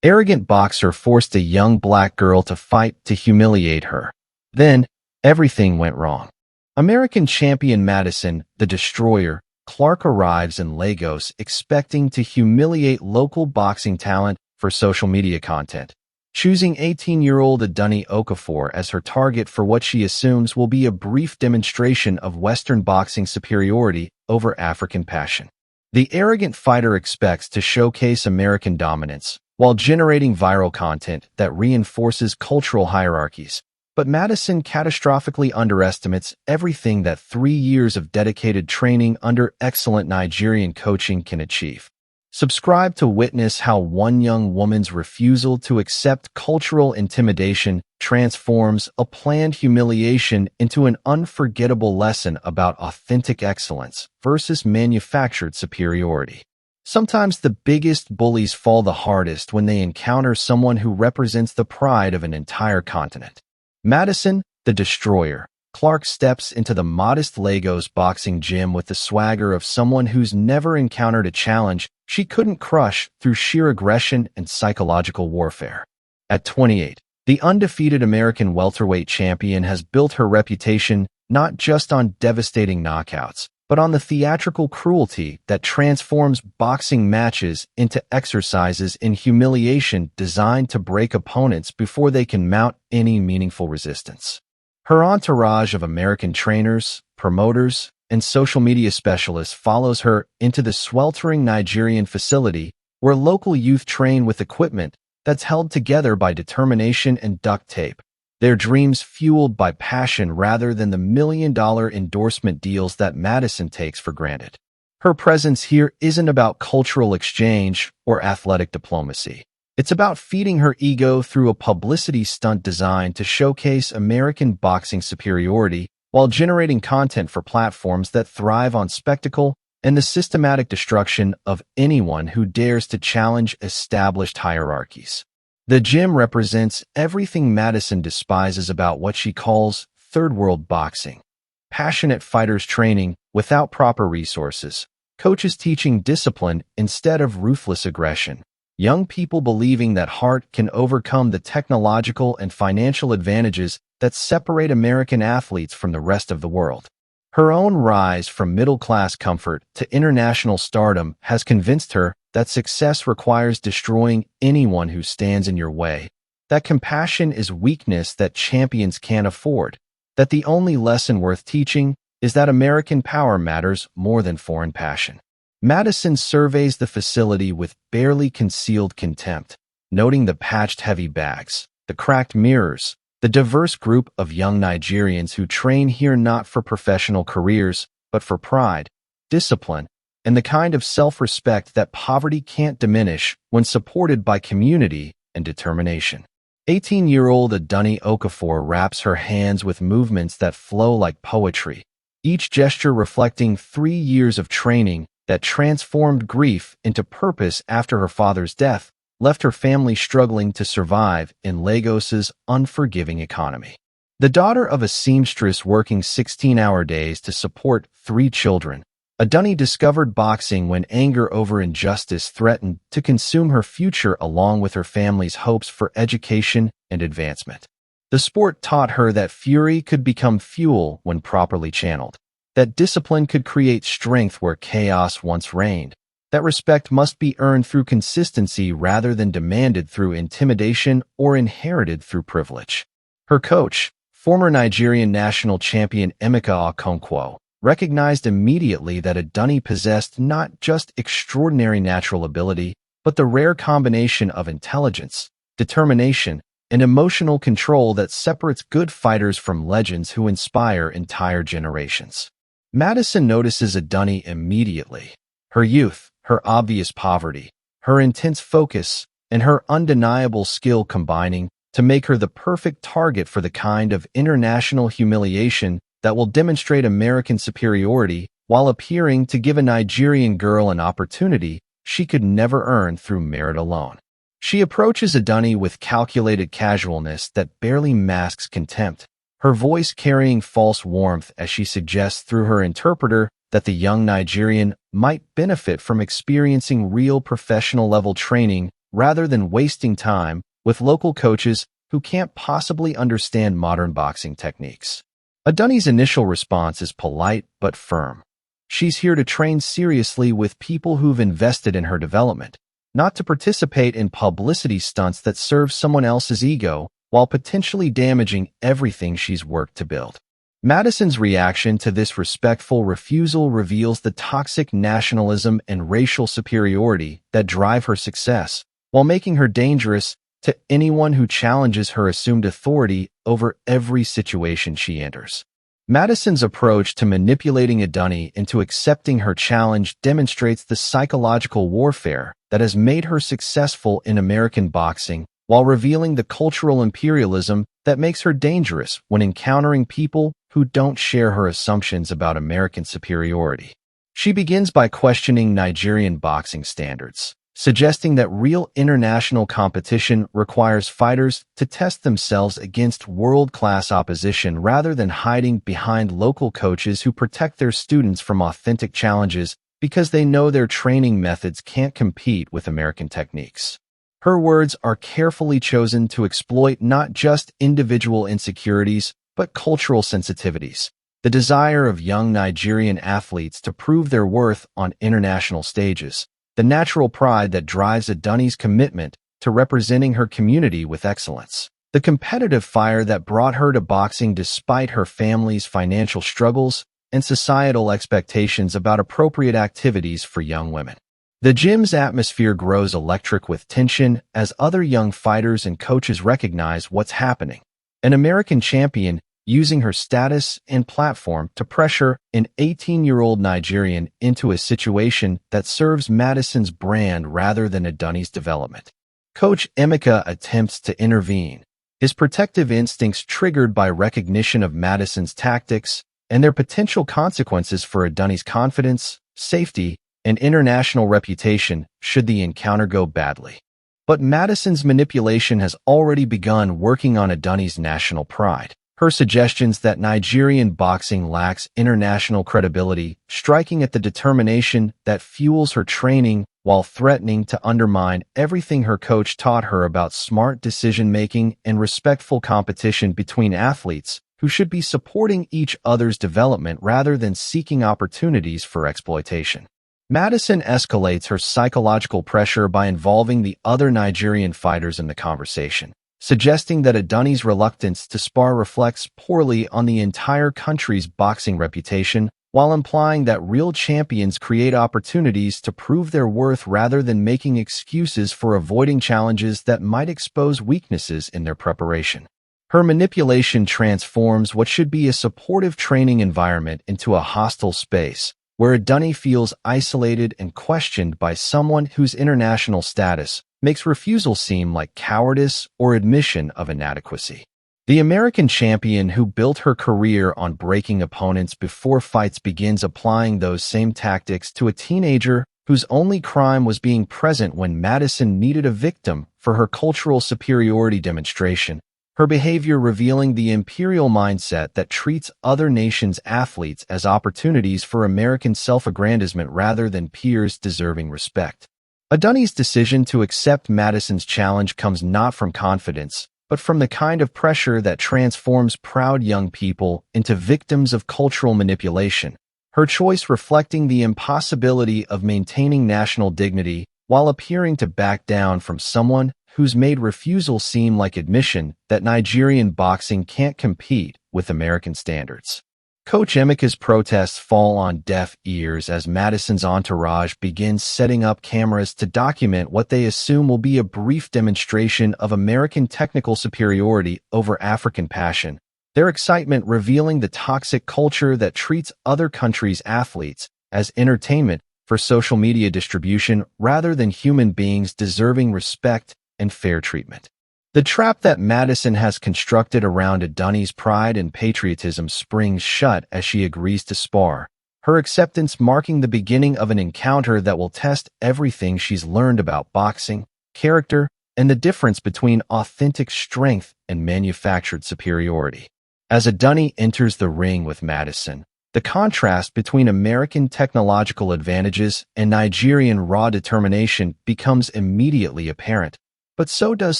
Arrogant boxer forced a young black girl to fight to humiliate her. Then, everything went wrong. American champion Madison, the Destroyer, Clark arrives in Lagos expecting to humiliate local boxing talent for social media content, choosing 18-year-old Adunni Okafor as her target for what she assumes will be a brief demonstration of Western boxing superiority over African passion. The arrogant fighter expects to showcase American dominance while generating viral content that reinforces cultural hierarchies. But Madison catastrophically underestimates everything that 3 years of dedicated training under excellent Nigerian coaching can achieve. Subscribe to witness how one young woman's refusal to accept cultural intimidation transforms a planned humiliation into an unforgettable lesson about authentic excellence versus manufactured superiority. Sometimes the biggest bullies fall the hardest when they encounter someone who represents the pride of an entire continent. Madison, the Destroyer, Clark steps into the modest Lagos boxing gym with the swagger of someone who's never encountered a challenge she couldn't crush through sheer aggression and psychological warfare. At 28, the undefeated American welterweight champion has built her reputation not just on devastating knockouts, but on the theatrical cruelty that transforms boxing matches into exercises in humiliation designed to break opponents before they can mount any meaningful resistance. Her entourage of American trainers, promoters, and social media specialists follows her into the sweltering Nigerian facility where local youth train with equipment that's held together by determination and duct tape, their dreams fueled by passion rather than the million-dollar endorsement deals that Madison takes for granted. Her presence here isn't about cultural exchange or athletic diplomacy. It's about feeding her ego through a publicity stunt designed to showcase American boxing superiority while generating content for platforms that thrive on spectacle and the systematic destruction of anyone who dares to challenge established hierarchies. The gym represents everything Madison despises about what she calls third-world boxing. Passionate fighters training without proper resources, coaches teaching discipline instead of ruthless aggression, young people believing that heart can overcome the technological and financial advantages that separate American athletes from the rest of the world. Her own rise from middle-class comfort to international stardom has convinced her that success requires destroying anyone who stands in your way, that compassion is weakness that champions can't afford, that the only lesson worth teaching is that American power matters more than foreign passion. Madison surveys the facility with barely concealed contempt, noting the patched heavy bags, the cracked mirrors, the diverse group of young Nigerians who train here not for professional careers, but for pride, discipline, and the kind of self-respect that poverty can't diminish when supported by community and determination. 18-year-old Adunni Okafor wraps her hands with movements that flow like poetry, each gesture reflecting 3 years of training that transformed grief into purpose after her father's death, left her family struggling to survive in Lagos's unforgiving economy. The daughter of a seamstress working 16-hour days to support 3 children, Adunni discovered boxing when anger over injustice threatened to consume her future along with her family's hopes for education and advancement. The sport taught her that fury could become fuel when properly channeled, that discipline could create strength where chaos once reigned, that respect must be earned through consistency rather than demanded through intimidation or inherited through privilege. Her coach, former Nigerian national champion Emeka Okonkwo, recognized immediately that Adunni possessed not just extraordinary natural ability, but the rare combination of intelligence, determination, and emotional control that separates good fighters from legends who inspire entire generations. Madison notices Adunni immediately. Her youth, her obvious poverty, her intense focus, and her undeniable skill combining to make her the perfect target for the kind of international humiliation that will demonstrate American superiority while appearing to give a Nigerian girl an opportunity she could never earn through merit alone. She approaches Adunni with calculated casualness that barely masks contempt, her voice carrying false warmth as she suggests through her interpreter that the young Nigerian might benefit from experiencing real professional-level training rather than wasting time with local coaches who can't possibly understand modern boxing techniques. Aduni's initial response is polite but firm. She's here to train seriously with people who've invested in her development, not to participate in publicity stunts that serve someone else's ego while potentially damaging everything she's worked to build. Madison's reaction to this respectful refusal reveals the toxic nationalism and racial superiority that drive her success, while making her dangerous to anyone who challenges her assumed authority over every situation she enters. Madison's approach to manipulating Aduni into accepting her challenge demonstrates the psychological warfare that has made her successful in American boxing, while revealing the cultural imperialism that makes her dangerous when encountering people who don't share her assumptions about American superiority. She begins by questioning Nigerian boxing standards, suggesting that real international competition requires fighters to test themselves against world-class opposition rather than hiding behind local coaches who protect their students from authentic challenges because they know their training methods can't compete with American techniques. Her words are carefully chosen to exploit not just individual insecurities, but cultural sensitivities. The desire of young Nigerian athletes to prove their worth on international stages, the natural pride that drives Aduni's commitment to representing her community with excellence, the competitive fire that brought her to boxing despite her family's financial struggles and societal expectations about appropriate activities for young women. The gym's atmosphere grows electric with tension as other young fighters and coaches recognize what's happening. An American champion using her status and platform to pressure an 18-year-old Nigerian into a situation that serves Madison's brand rather than Aduni's development. Coach Emeka attempts to intervene, his protective instincts triggered by recognition of Madison's tactics and their potential consequences for Aduni's confidence, safety, and international reputation should the encounter go badly. But Madison's manipulation has already begun working on Aduni's national pride. Her suggestions that Nigerian boxing lacks international credibility, striking at the determination that fuels her training while threatening to undermine everything her coach taught her about smart decision-making and respectful competition between athletes who should be supporting each other's development rather than seeking opportunities for exploitation. Madison escalates her psychological pressure by involving the other Nigerian fighters in the conversation, suggesting that Aduni's reluctance to spar reflects poorly on the entire country's boxing reputation, while implying that real champions create opportunities to prove their worth rather than making excuses for avoiding challenges that might expose weaknesses in their preparation. Her manipulation transforms what should be a supportive training environment into a hostile space, where Aduni feels isolated and questioned by someone whose international status makes refusal seem like cowardice or admission of inadequacy. The American champion who built her career on breaking opponents before fights begins applying those same tactics to a teenager whose only crime was being present when Madison needed a victim for her cultural superiority demonstration, her behavior revealing the imperial mindset that treats other nations' athletes as opportunities for American self-aggrandizement rather than peers deserving respect. Aduni's decision to accept Madison's challenge comes not from confidence, but from the kind of pressure that transforms proud young people into victims of cultural manipulation, her choice reflecting the impossibility of maintaining national dignity while appearing to back down from someone who's made refusal seem like admission that Nigerian boxing can't compete with American standards. Coach Emeka's protests fall on deaf ears as Madison's entourage begins setting up cameras to document what they assume will be a brief demonstration of American technical superiority over African passion, their excitement revealing the toxic culture that treats other countries' athletes as entertainment for social media distribution rather than human beings deserving respect and fair treatment. The trap that Madison has constructed around Aduni's pride and patriotism springs shut as she agrees to spar, her acceptance marking the beginning of an encounter that will test everything she's learned about boxing, character, and the difference between authentic strength and manufactured superiority. As Aduni enters the ring with Madison, The contrast between American technological advantages and Nigerian raw determination becomes immediately apparent. But so does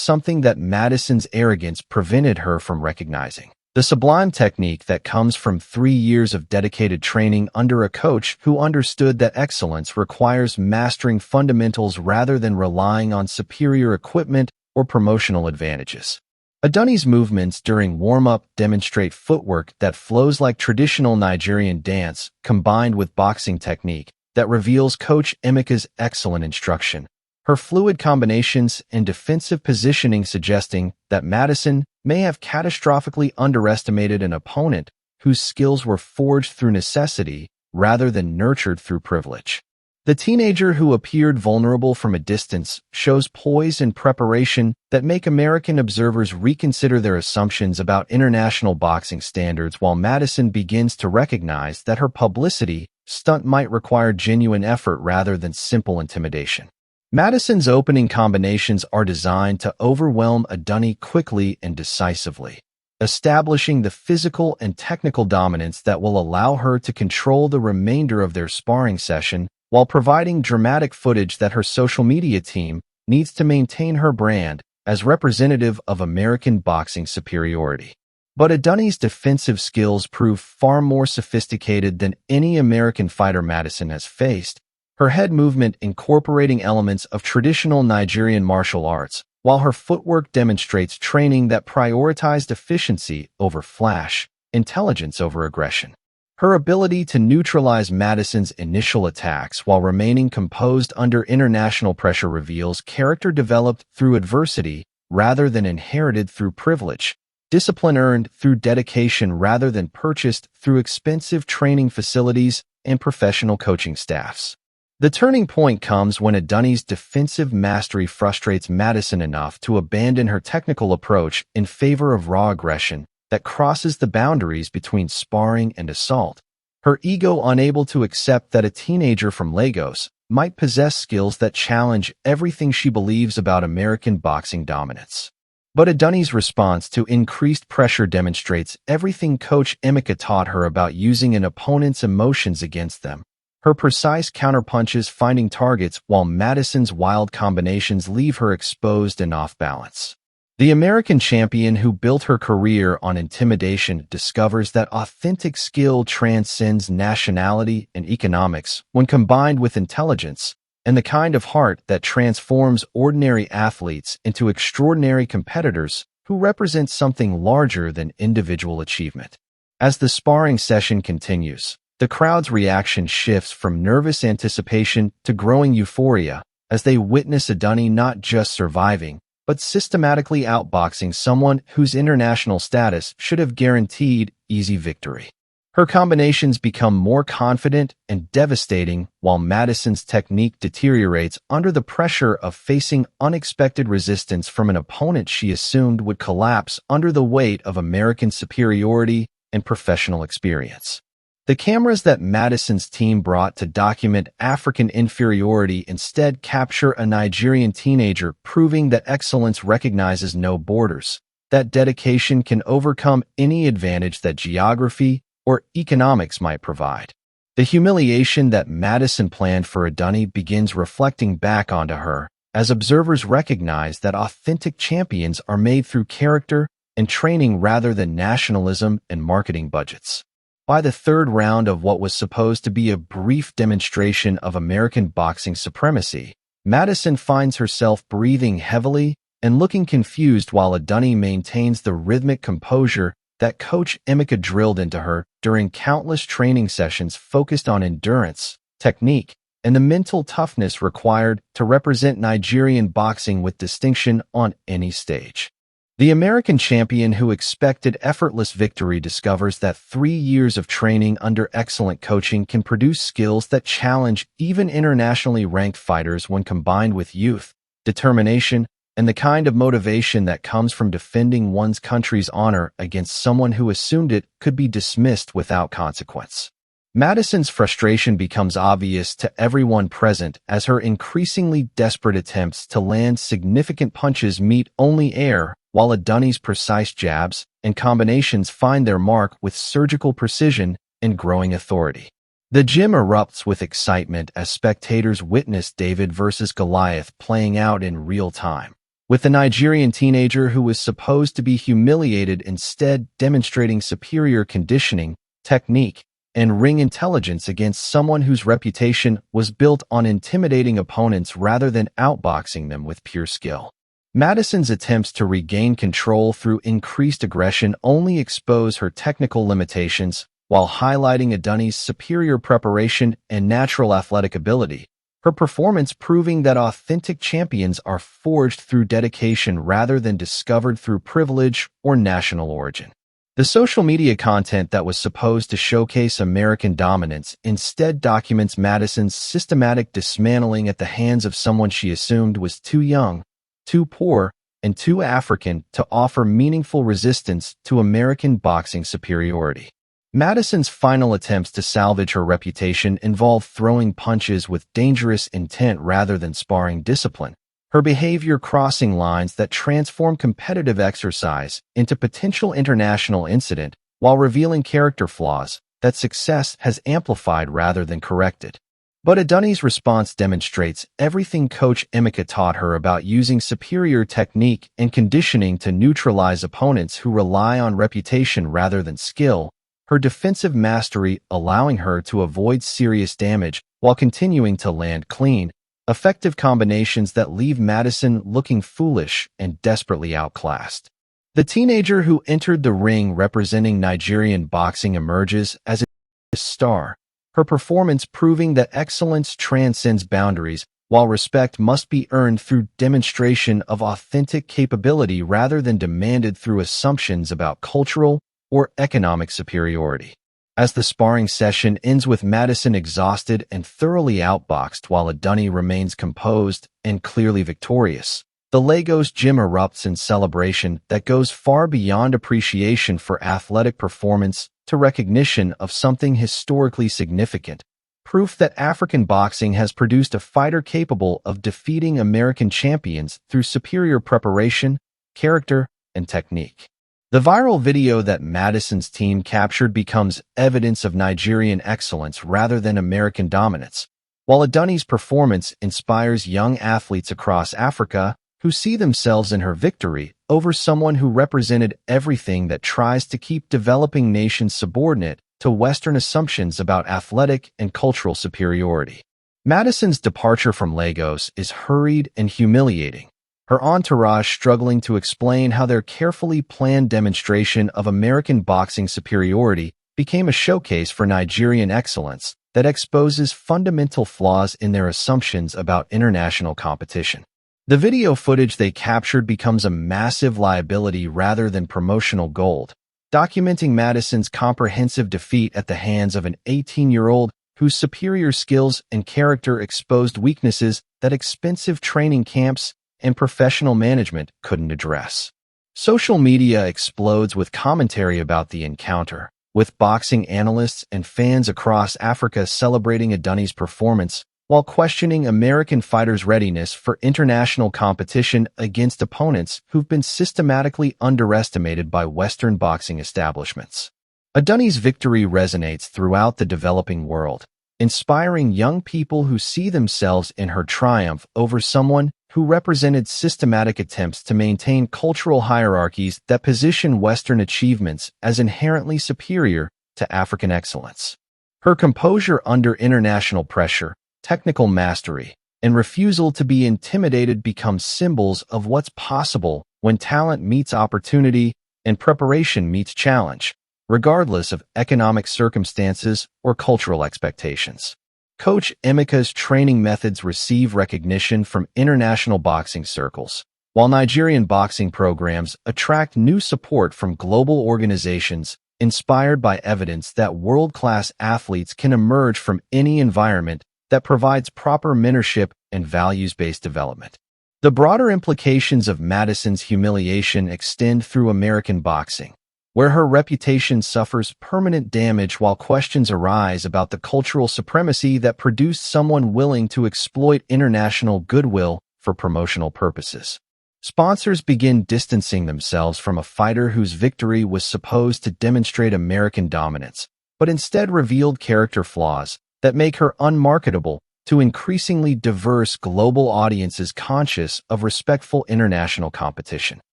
something that Madison's arrogance prevented her from recognizing. The sublime technique that comes from 3 years of dedicated training under a coach who understood that excellence requires mastering fundamentals rather than relying on superior equipment or promotional advantages. Aduni's movements during warm-up demonstrate footwork that flows like traditional Nigerian dance combined with boxing technique that reveals Coach Emeka's excellent instruction. Her fluid combinations and defensive positioning suggesting that Madison may have catastrophically underestimated an opponent whose skills were forged through necessity rather than nurtured through privilege. The teenager who appeared vulnerable from a distance shows poise and preparation that make American observers reconsider their assumptions about international boxing standards, while Madison begins to recognize that her publicity stunt might require genuine effort rather than simple intimidation. Madison's opening combinations are designed to overwhelm Aduni quickly and decisively, establishing the physical and technical dominance that will allow her to control the remainder of their sparring session while providing dramatic footage that her social media team needs to maintain her brand as representative of American boxing superiority. But Aduni's defensive skills prove far more sophisticated than any American fighter Madison has faced, her head movement incorporating elements of traditional Nigerian martial arts, while her footwork demonstrates training that prioritized efficiency over flash, intelligence over aggression. Her ability to neutralize Madison's initial attacks while remaining composed under international pressure reveals character developed through adversity rather than inherited through privilege, discipline earned through dedication rather than purchased through expensive training facilities and professional coaching staffs. The turning point comes when Aduni's defensive mastery frustrates Madison enough to abandon her technical approach in favor of raw aggression that crosses the boundaries between sparring and assault, her ego unable to accept that a teenager from Lagos might possess skills that challenge everything she believes about American boxing dominance. But Aduni's response to increased pressure demonstrates everything Coach Emeka taught her about using an opponent's emotions against them. Her precise counterpunches finding targets while Madison's wild combinations leave her exposed and off balance. The American champion who built her career on intimidation discovers that authentic skill transcends nationality and economics when combined with intelligence and the kind of heart that transforms ordinary athletes into extraordinary competitors who represent something larger than individual achievement. As the sparring session continues, the crowd's reaction shifts from nervous anticipation to growing euphoria as they witness Aduni not just surviving, but systematically outboxing someone whose international status should have guaranteed easy victory. Her combinations become more confident and devastating while Madison's technique deteriorates under the pressure of facing unexpected resistance from an opponent she assumed would collapse under the weight of American superiority and professional experience. The cameras that Madison's team brought to document African inferiority instead capture a Nigerian teenager proving that excellence recognizes no borders, that dedication can overcome any advantage that geography or economics might provide. The humiliation that Madison planned for Aduni begins reflecting back onto her, as observers recognize that authentic champions are made through character and training rather than nationalism and marketing budgets. By the third round of what was supposed to be a brief demonstration of American boxing supremacy, Madison finds herself breathing heavily and looking confused while Aduni maintains the rhythmic composure that Coach Emeka drilled into her during countless training sessions focused on endurance, technique, and the mental toughness required to represent Nigerian boxing with distinction on any stage. The American champion who expected effortless victory discovers that 3 years of training under excellent coaching can produce skills that challenge even internationally ranked fighters when combined with youth, determination, and the kind of motivation that comes from defending one's country's honor against someone who assumed it could be dismissed without consequence. Madison's frustration becomes obvious to everyone present as her increasingly desperate attempts to land significant punches meet only air, while Aduni's precise jabs and combinations find their mark with surgical precision and growing authority. The gym erupts with excitement as spectators witness David versus Goliath playing out in real time, with the Nigerian teenager who was supposed to be humiliated instead demonstrating superior conditioning, technique, and ring intelligence against someone whose reputation was built on intimidating opponents rather than outboxing them with pure skill. Madison's attempts to regain control through increased aggression only expose her technical limitations, while highlighting Aduni's superior preparation and natural athletic ability, her performance proving that authentic champions are forged through dedication rather than discovered through privilege or national origin. The social media content that was supposed to showcase American dominance instead documents Madison's systematic dismantling at the hands of someone she assumed was too young, too poor, and too African to offer meaningful resistance to American boxing superiority. Madison's final attempts to salvage her reputation involve throwing punches with dangerous intent rather than sparring discipline, her behavior crossing lines that transform competitive exercise into potential international incident while revealing character flaws that success has amplified rather than corrected. But Aduni's response demonstrates everything Coach Emeka taught her about using superior technique and conditioning to neutralize opponents who rely on reputation rather than skill, her defensive mastery allowing her to avoid serious damage while continuing to land clean, effective combinations that leave Madison looking foolish and desperately outclassed. The teenager who entered the ring representing Nigerian boxing emerges as a star, her performance proving that excellence transcends boundaries, while respect must be earned through demonstration of authentic capability rather than demanded through assumptions about cultural or economic superiority. As the sparring session ends with Madison exhausted and thoroughly outboxed while Aduni remains composed and clearly victorious, the Lagos gym erupts in celebration that goes far beyond appreciation for athletic performance to recognition of something historically significant, proof that African boxing has produced a fighter capable of defeating American champions through superior preparation, character, and technique. The viral video that Madison's team captured becomes evidence of Nigerian excellence rather than American dominance, while Aduni's performance inspires young athletes across Africa who see themselves in her victory over someone who represented everything that tries to keep developing nations subordinate to Western assumptions about athletic and cultural superiority. Madison's departure from Lagos is hurried and humiliating, her entourage struggling to explain how their carefully planned demonstration of American boxing superiority became a showcase for Nigerian excellence that exposes fundamental flaws in their assumptions about international competition. The video footage they captured becomes a massive liability rather than promotional gold, documenting Madison's comprehensive defeat at the hands of an 18-year-old whose superior skills and character exposed weaknesses that expensive training camps and professional management couldn't address. Social media explodes with commentary about the encounter, with boxing analysts and fans across Africa celebrating Aduni's performance while questioning American fighters' readiness for international competition against opponents who've been systematically underestimated by Western boxing establishments. Aduni's victory resonates throughout the developing world, inspiring young people who see themselves in her triumph over someone who represented systematic attempts to maintain cultural hierarchies that position Western achievements as inherently superior to African excellence. Her composure under international pressure, technical mastery, and refusal to be intimidated become symbols of what's possible when talent meets opportunity and preparation meets challenge, regardless of economic circumstances or cultural expectations. Coach Emeka's training methods receive recognition from international boxing circles, while Nigerian boxing programs attract new support from global organizations inspired by evidence that world-class athletes can emerge from any environment that provides proper mentorship and values-based development. The broader implications of Madison's humiliation extend through American boxing, where her reputation suffers permanent damage while questions arise about the cultural supremacy that produced someone willing to exploit international goodwill for promotional purposes. Sponsors begin distancing themselves from a fighter whose victory was supposed to demonstrate American dominance, but instead revealed character flaws that make her unmarketable to increasingly diverse global audiences conscious of respectful international competition.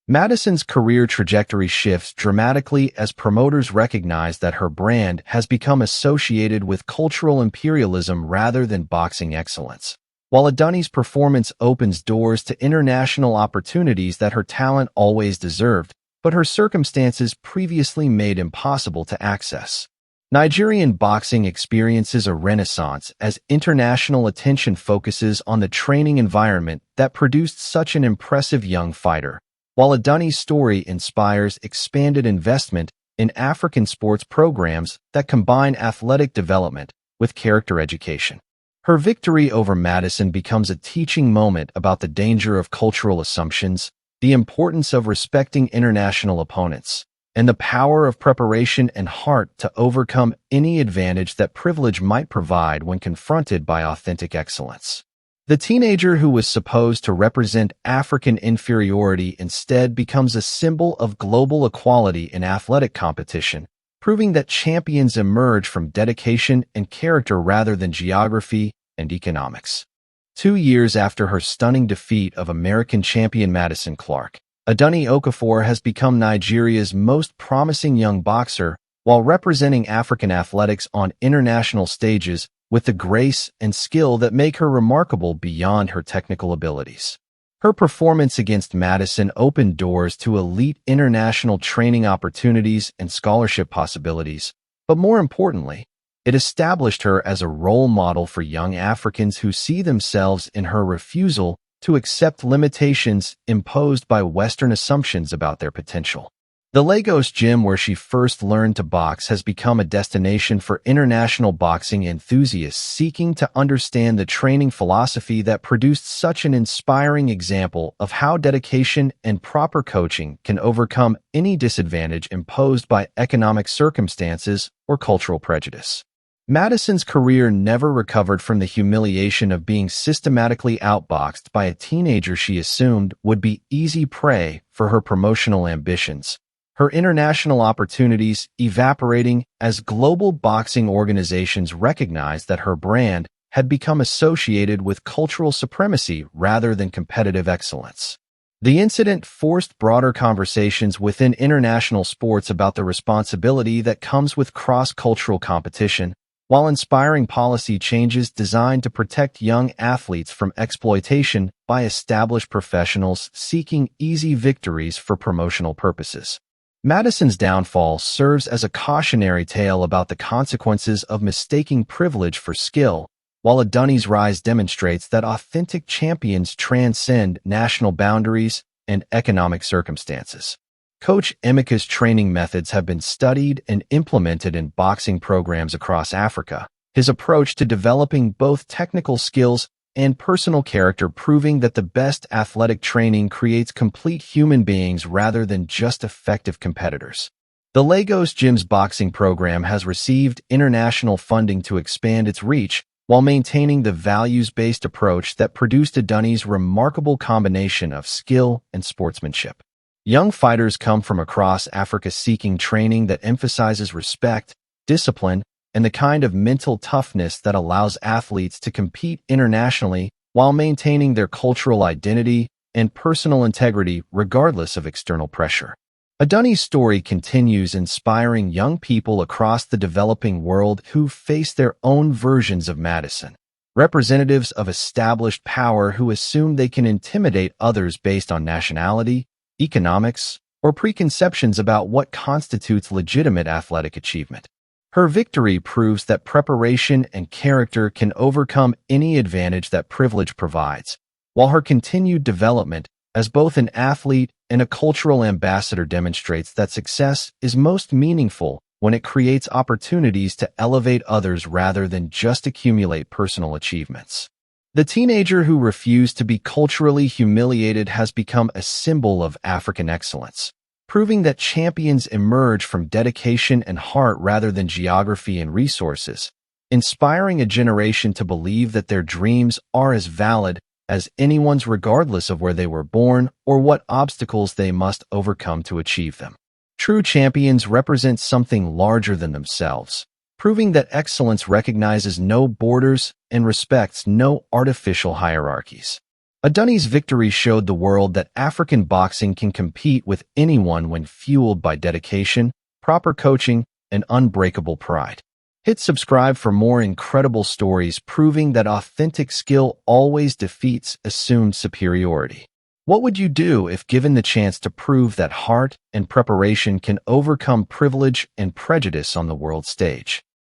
Madison's career trajectory shifts dramatically as promoters recognize that her brand has become associated with cultural imperialism rather than boxing excellence. While Adunni's performance opens doors to international opportunities that her talent always deserved, but her circumstances previously made impossible to access. Nigerian boxing experiences a renaissance as international attention focuses on the training environment that produced such an impressive young fighter, while Adunni's story inspires expanded investment in African sports programs that combine athletic development with character education. Her victory over Madison becomes a teaching moment about the danger of cultural assumptions, the importance of respecting international opponents, and the power of preparation and heart to overcome any advantage that privilege might provide when confronted by authentic excellence. The teenager who was supposed to represent African inferiority instead becomes a symbol of global equality in athletic competition, proving that champions emerge from dedication and character rather than geography and economics. 2 years after her stunning defeat of American champion Madison Clark, Adunni Okafor has become Nigeria's most promising young boxer while representing African athletics on international stages with the grace and skill that make her remarkable beyond her technical abilities. Her performance against Madison opened doors to elite international training opportunities and scholarship possibilities, but more importantly, it established her as a role model for young Africans who see themselves in her refusal to accept limitations imposed by Western assumptions about their potential. The Lagos gym where she first learned to box has become a destination for international boxing enthusiasts seeking to understand the training philosophy that produced such an inspiring example of how dedication and proper coaching can overcome any disadvantage imposed by economic circumstances or cultural prejudice. Madison's career never recovered from the humiliation of being systematically outboxed by a teenager she assumed would be easy prey for her promotional ambitions, her international opportunities evaporating as global boxing organizations recognized that her brand had become associated with cultural supremacy rather than competitive excellence. The incident forced broader conversations within international sports about the responsibility that comes with cross-cultural competition, while inspiring policy changes designed to protect young athletes from exploitation by established professionals seeking easy victories for promotional purposes. Madison's downfall serves as a cautionary tale about the consequences of mistaking privilege for skill, while Adunni's rise demonstrates that authentic champions transcend national boundaries and economic circumstances. Coach Emeka's training methods have been studied and implemented in boxing programs across Africa, his approach to developing both technical skills and personal character proving that the best athletic training creates complete human beings rather than just effective competitors. The Lagos Gym's boxing program has received international funding to expand its reach while maintaining the values-based approach that produced Adunni's remarkable combination of skill and sportsmanship. Young fighters come from across Africa seeking training that emphasizes respect, discipline, and the kind of mental toughness that allows athletes to compete internationally while maintaining their cultural identity and personal integrity regardless of external pressure. Adunni's story continues inspiring young people across the developing world who face their own versions of Madison, representatives of established power who assume they can intimidate others based on nationality, economics, or preconceptions about what constitutes legitimate athletic achievement. Her victory proves that preparation and character can overcome any advantage that privilege provides, while her continued development as both an athlete and a cultural ambassador demonstrates that success is most meaningful when it creates opportunities to elevate others rather than just accumulate personal achievements. The teenager who refused to be culturally humiliated has become a symbol of African excellence, proving that champions emerge from dedication and heart rather than geography and resources, inspiring a generation to believe that their dreams are as valid as anyone's regardless of where they were born or what obstacles they must overcome to achieve them. True champions represent something larger than themselves, proving that excellence recognizes no borders and respects no artificial hierarchies. Adunni's victory showed the world that African boxing can compete with anyone when fueled by dedication, proper coaching, and unbreakable pride. Hit subscribe for more incredible stories proving that authentic skill always defeats assumed superiority. What would you do if given the chance to prove that heart and preparation can overcome privilege and prejudice on the world stage?